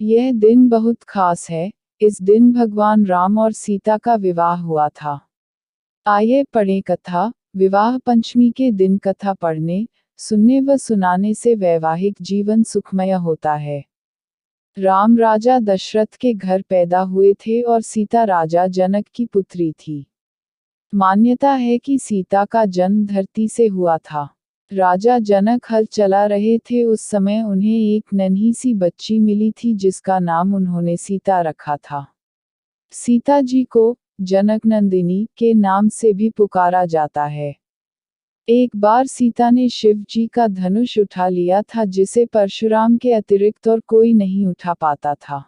यह दिन बहुत खास है। इस दिन भगवान राम और सीता का विवाह हुआ था। आइए पढ़ें कथा। विवाह पंचमी के दिन कथा पढ़ने, सुनने व सुनाने से वैवाहिक जीवन सुखमय होता है। राम राजा दशरथ के घर पैदा हुए थे और सीता राजा जनक की पुत्री थी। मान्यता है कि सीता का जन्म धरती से हुआ था। राजा जनक हल चला रहे थे, उस समय उन्हें एक नन्ही सी बच्ची मिली थी जिसका नाम उन्होंने सीता रखा था। सीता जी को जनक नंदिनी के नाम से भी पुकारा जाता है। एक बार सीता ने शिव जी का धनुष उठा लिया था जिसे परशुराम के अतिरिक्त और कोई नहीं उठा पाता था।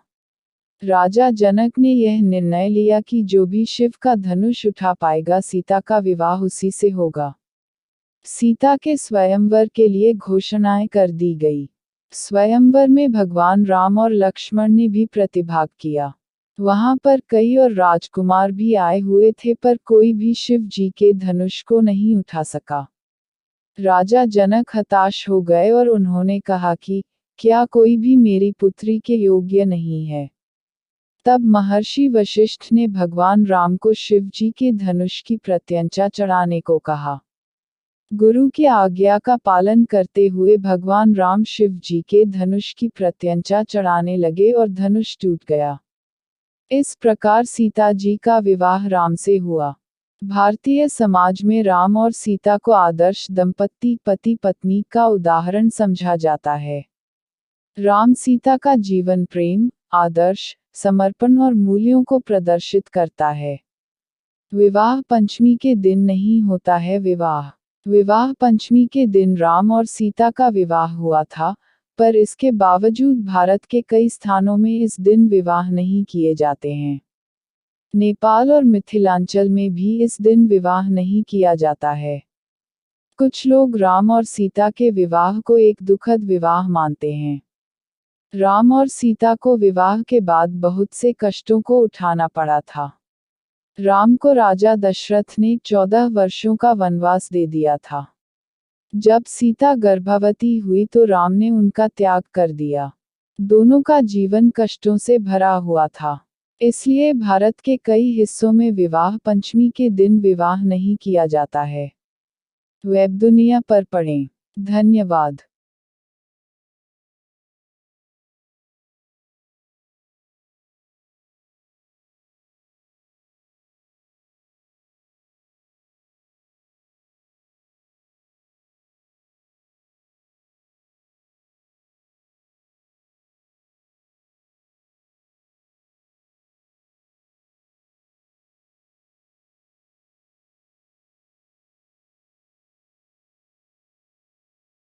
राजा जनक ने यह निर्णय लिया कि जो भी शिव का धनुष उठा पाएगा सीता का विवाह उसी से होगा। सीता के स्वयंवर के लिए घोषणाएं कर दी गई। स्वयंवर में भगवान राम और लक्ष्मण ने भी प्रतिभाग किया। वहां पर कई और राजकुमार भी आए हुए थे, पर कोई भी शिव जी के धनुष को नहीं उठा सका। राजा जनक हताश हो गए और उन्होंने कहा कि क्या कोई भी मेरी पुत्री के योग्य नहीं है। तब महर्षि वशिष्ठ ने भगवान राम को शिव जी के धनुष की प्रत्यंचा चढ़ाने को कहा। गुरु की आज्ञा का पालन करते हुए भगवान राम शिव जी के धनुष की प्रत्यंचा चढ़ाने लगे और धनुष टूट गया। इस प्रकार सीता जी का विवाह राम से हुआ। भारतीय समाज में राम और सीता को आदर्श दंपति, पति पत्नी का उदाहरण समझा जाता है। राम सीता का जीवन प्रेम, आदर्श, समर्पण और मूल्यों को प्रदर्शित करता है। विवाह पंचमी के दिन नहीं होता है विवाह। विवाह पंचमी के दिन राम और सीता का विवाह हुआ था, पर इसके बावजूद भारत के कई स्थानों में इस दिन विवाह नहीं किए जाते हैं। नेपाल और मिथिलांचल में भी इस दिन विवाह नहीं किया जाता है। कुछ लोग राम और सीता के विवाह को एक दुखद विवाह मानते हैं। राम और सीता को विवाह के बाद बहुत से कष्टों को उठाना पड़ा था। राम को राजा दशरथ ने 14 वर्षों का वनवास दे दिया था। जब सीता गर्भवती हुई तो राम ने उनका त्याग कर दिया। दोनों का जीवन कष्टों से भरा हुआ था। इसलिए भारत के कई हिस्सों में विवाह पंचमी के दिन विवाह नहीं किया जाता है। वेब दुनिया पर पढ़ें। धन्यवाद।